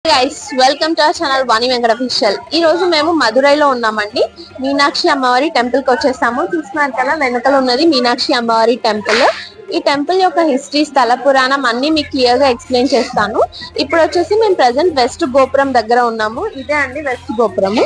Guys, welcome to our channel Vani Venkata Official. ఈ రోజు మేము మదురైలో ఉన్నామండి. మీనాక్షి అమ్మవారి టెంపుల్ కి వచ్చేసాము. చూస్తున్నారు కదా వెనకాల ఉన్నది మీనాక్షి అమ్మవారి టెంపుల్. ఈ టెంపుల్ యొక్క హిస్టరీ, స్థల పురాణం అన్ని మీకు క్లియర్ గా ఎక్స్ప్లెయిన్ చేస్తాను. ఇప్పుడు వచ్చేసి మేము ప్రెజెంట్ వెస్ట్ గోపురం దగ్గర ఉన్నాము. ఇదే అండి వెస్ట్ గోపురము.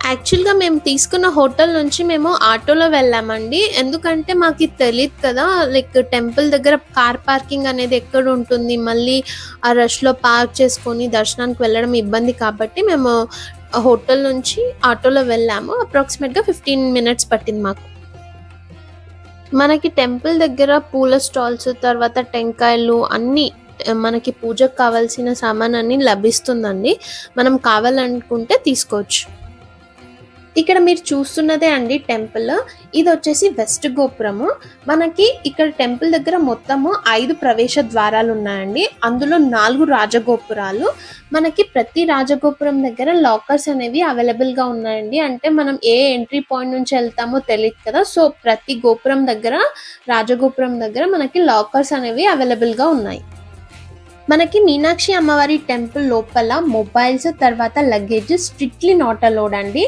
యాక్చువల్గా మేము తీసుకున్న హోటల్ నుంచి మేము ఆటోలో వెళ్ళామండి. ఎందుకంటే మాకు తెలియదు కదా, లైక్ టెంపుల్ దగ్గర కార్ పార్కింగ్ అనేది ఎక్కడ ఉంటుంది, మళ్ళీ ఆ రష్లో పార్క్ చేసుకొని దర్శనానికి వెళ్ళడం ఇబ్బంది కాబట్టి మేము హోటల్ నుంచి ఆటోలో వెళ్ళాము. అప్రాక్సిమేట్గా 15 minutes పట్టింది మాకు. మనకి టెంపుల్ దగ్గర పూల స్టాల్స్, తర్వాత టెంకాయలు అన్నీ మనకి పూజకు కావాల్సిన సామాన్ అన్ని లభిస్తుందండి. మనం కావాలనుకుంటే తీసుకోవచ్చు. ఇక్కడ మీరు చూస్తున్నదే అండి టెంపుల్. ఇది వచ్చేసి వెస్ట్ గోపురము. మనకి ఇక్కడ టెంపుల్ దగ్గర మొత్తము 5 ప్రవేశ ద్వారాలు ఉన్నాయండి. అందులో 4 రాజగోపురాలు. మనకి ప్రతి రాజగోపురం దగ్గర లాకర్స్ అనేవి అవైలబుల్గా ఉన్నాయండి. అంటే మనం ఏ ఎంట్రీ పాయింట్ నుంచి వెళ్తామో తెలియదు కదా, సో ప్రతి గోపురం దగ్గర, రాజగోపురం దగ్గర మనకి లాకర్స్ అనేవి అవైలబుల్గా ఉన్నాయి. మనకి మీనాక్షి అమ్మవారి టెంపుల్ లోపల మొబైల్స్, తర్వాత లగేజ్ స్ట్రిక్ట్లీ నాట్ అలౌడ్ అండి.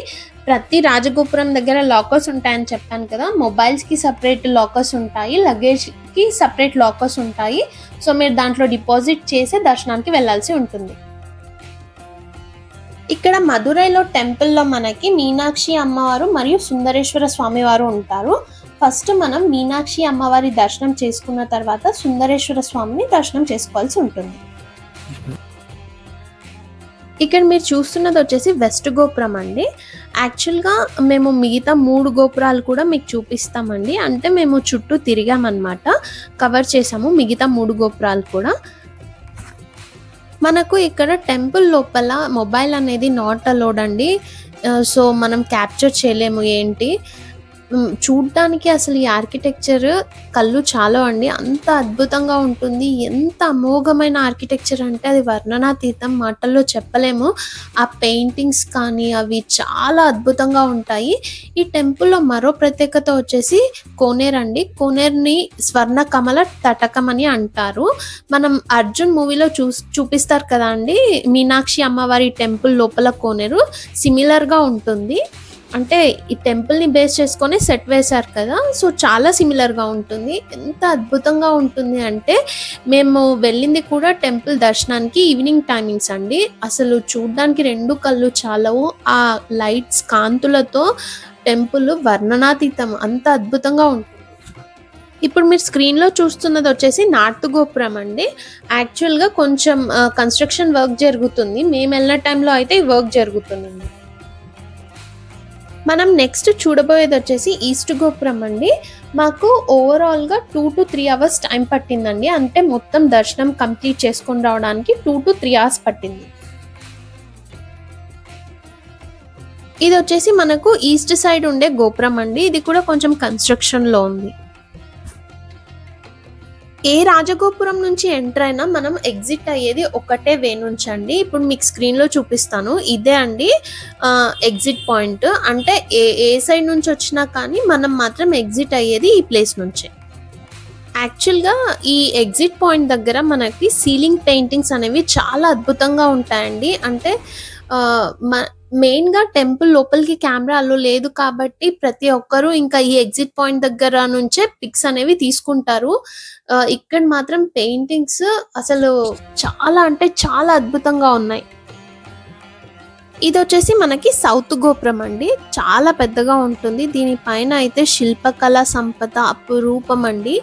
ప్రతి రాజగోపురం దగ్గర లాకర్స్ ఉంటాయని చెప్పాను కదా, మొబైల్స్కి సపరేట్ లాకర్స్ ఉంటాయి, లగేజ్కి సపరేట్ లాకర్స్ ఉంటాయి. సో మీరు దాంట్లో డిపాజిట్ చేసి దర్శనానికి వెళ్ళాల్సి ఉంటుంది. ఇక్కడ మదురైలో టెంపుల్లో మనకి మీనాక్షి అమ్మవారు మరియు సుందరేశ్వర స్వామి వారు ఉంటారు. ఫస్ట్ మనం మీనాక్షి అమ్మవారి దర్శనం చేసుకున్న తర్వాత సుందరేశ్వర స్వామిని దర్శనం చేసుకోవాల్సి ఉంటుంది. ఇక్కడ మీరు చూస్తున్నది వచ్చేసి వెస్ట్ గోపురం అండి. యాక్చువల్గా మేము మిగతా 3 గోపురాలు కూడా మీకు చూపిస్తామండి. అంటే మేము చుట్టూ తిరిగామన్నమాట, కవర్ చేసాము మిగతా 3 గోపురాలు కూడా. మనకు ఇక్కడ టెంపుల్ లోపల మొబైల్ అనేది నాట్ అలౌడ్ అండి. సో మనం క్యాప్చర్ చేయలేము. ఏంటి చూడ్డానికి అసలు ఈ ఆర్కిటెక్చర్ కళ్ళు చాలా అండి, అంత అద్భుతంగా ఉంటుంది. ఎంత అమోఘమైన ఆర్కిటెక్చర్ అంటే అది వర్ణనాతీతం, మాటల్లో చెప్పలేము. ఆ పెయింటింగ్స్ కానీ అవి చాలా అద్భుతంగా ఉంటాయి. ఈ టెంపుల్లో మరో ప్రత్యేకత వచ్చేసి కోనేరు అండి. కోనేరుని స్వర్ణ కమల తటకం అని అంటారు. మనం అర్జున్ మూవీలో చూపిస్తారు కదా అండి, మీనాక్షి అమ్మవారి టెంపుల్ లోపల కోనేరు సిమిలర్గా ఉంటుంది. అంటే ఈ టెంపుల్ని బేస్ చేసుకొని సెట్ వేశారు కదా, సో చాలా సిమిలర్గా ఉంటుంది. ఎంత అద్భుతంగా ఉంటుంది అంటే మేము వెళ్ళింది కూడా టెంపుల్ దర్శనానికి ఈవినింగ్ టైమింగ్స్ అండి. అసలు చూడ్డానికి 2 కళ్ళు చాలవు. ఆ లైట్స్ కాంతులతో టెంపుల్ వర్ణనాతీతం, అంత అద్భుతంగా ఉంటుంది. ఇప్పుడు మీరు స్క్రీన్లో చూస్తున్నది వచ్చేసి నార్త్ గోపురం అండి. యాక్చువల్గా కొంచెం కన్స్ట్రక్షన్ వర్క్ జరుగుతుంది. మేము వెళ్ళిన టైంలో అయితే ఈ వర్క్ జరుగుతుంది. మనం నెక్స్ట్ చూడబోయేది వచ్చేసి ఈస్ట్ గోపురం అండి. మాకు ఓవరాల్గా 2 to 3 hours టైం పట్టిందండి. అంటే మొత్తం దర్శనం కంప్లీట్ చేసుకొని రావడానికి 2 to 3 hours పట్టింది. ఇది వచ్చేసి మనకు ఈస్ట్ సైడ్ ఉండే గోపురం అండి. ఇది కూడా కొంచెం కన్స్ట్రక్షన్లో ఉంది. ఏ రాజగోపురం నుంచి ఎంటర్ అయినా మనం ఎగ్జిట్ అయ్యేది ఒకటే వే నుంచి అండి. ఇప్పుడు మీకు స్క్రీన్లో చూపిస్తాను. ఇదే అండి ఎగ్జిట్ పాయింట్. అంటే ఏ సైడ్ నుంచి వచ్చినా కానీ మనం మాత్రం ఎగ్జిట్ అయ్యేది ఈ ప్లేస్ నుంచే. యాక్చువల్గా ఈ ఎగ్జిట్ పాయింట్ దగ్గర మనకి సీలింగ్ పెయింటింగ్స్ అనేవి చాలా అద్భుతంగా ఉంటాయండి. అంటే మెయిన్గా టెంపుల్ లోపలికి కెమెరా అలో లేదు కాబట్టి ప్రతి ఒక్కరూ ఇంకా ఈ ఎగ్జిట్ పాయింట్ దగ్గర నుంచే పిక్స్ అనేవి తీసుకుంటారు. ఇక్కడ మాత్రం పెయింటింగ్స్ అసలు చాలా అంటే చాలా అద్భుతంగా ఉన్నాయి. ఇది వచ్చేసి మనకి సౌత్ గోపురం అండి. చాలా పెద్దగా ఉంటుంది. దీనిపైన అయితే శిల్పకళా సంపద అపురూపం అండి.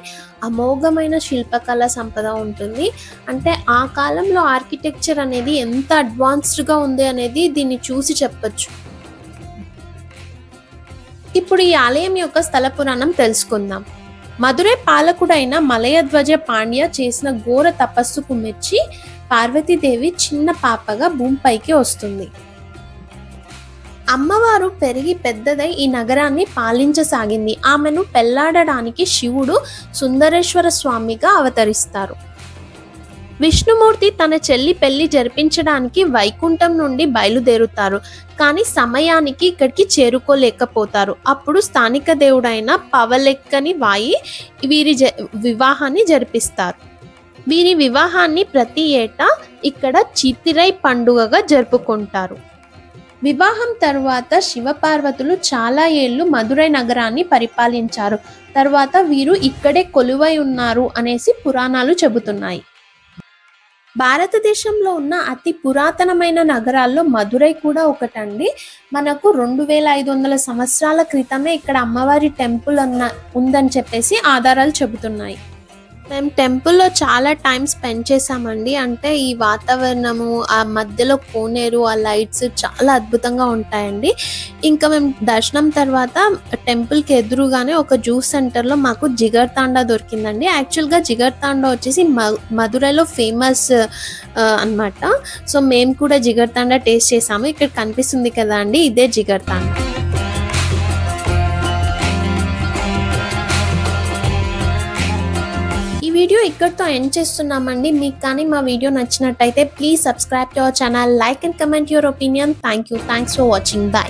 అమోఘమైన శిల్పకళా సంపద ఉంటుంది. అంటే ఆ కాలంలో ఆర్కిటెక్చర్ అనేది ఎంత అడ్వాన్స్డ్గా ఉంది అనేది దీన్ని చూసి చెప్పచ్చు. ఇప్పుడు ఈ ఆలయం యొక్క స్థల పురాణం తెలుసుకుందాం. మదురై పాలకుడైన మలయధ్వజ పాండ్య చేసిన ఘోర తపస్సుకు మెచ్చి పార్వతీదేవి చిన్న పాపగా భూమిపైకి వస్తుంది. అమ్మవారు పెరిగి పెద్దదై ఈ నగరాన్ని పాలించసాగింది. ఆమెను పెళ్లాడడానికి శివుడు సుందరేశ్వర స్వామిగా అవతరిస్తారు. విష్ణుమూర్తి తన చెల్లి పెళ్లి జరిపించడానికి వైకుంఠం నుండి బయలుదేరుతారు. కానీ సమయానికి ఇక్కడికి చేరుకోలేకపోతారు. అప్పుడు స్థానిక దేవుడైన పవలెక్కని వాయి వీరి వివాహాన్ని జరిపిస్తారు. వీరి వివాహాన్ని ప్రతి ఏటా ఇక్కడ చితిరై పండుగగా జరుపుకుంటారు. వివాహం తరువాత శివపార్వతులు చాలా ఏళ్ళు మదురై నగరాన్ని పరిపాలించారు. తర్వాత వీరు ఇక్కడే కొలువై ఉన్నారు అనేసి పురాణాలు చెబుతున్నాయి. భారతదేశంలో ఉన్న అతి పురాతనమైన నగరాల్లో మదురై కూడా ఒకటండి. మనకు 2500 సంవత్సరాల క్రితమే ఇక్కడ అమ్మవారి టెంపుల్ ఉందని చెప్పేసి ఆధారాలు చెబుతున్నాయి. మేము టెంపుల్లో చాలా టైం స్పెండ్ చేసామండి. అంటే ఈ వాతావరణము, ఆ మధ్యలో కోనేరు, ఆ లైట్స్ చాలా అద్భుతంగా ఉంటాయండి. ఇంకా మేము దర్శనం తర్వాత టెంపుల్కి ఎదురుగానే ఒక జ్యూస్ సెంటర్లో మాకు జిగర్ తాండా దొరికిందండి. యాక్చువల్గా జిగర్ తాండా వచ్చేసి మదురైలో ఫేమస్ అన్నమాట. సో మేము కూడా జిగర్ తాండా టేస్ట్ చేసాము. ఇక్కడ కనిపిస్తుంది కదా అండి, ఇదే జిగర్ తాండా. ఈ వీడియో ఇక్కడితో ఎండ్ చేస్తున్నామండి. మీకు కానీ మా వీడియో నచ్చినట్టయితే please subscribe to our channel, like and comment your opinion. Thanks for watching. By.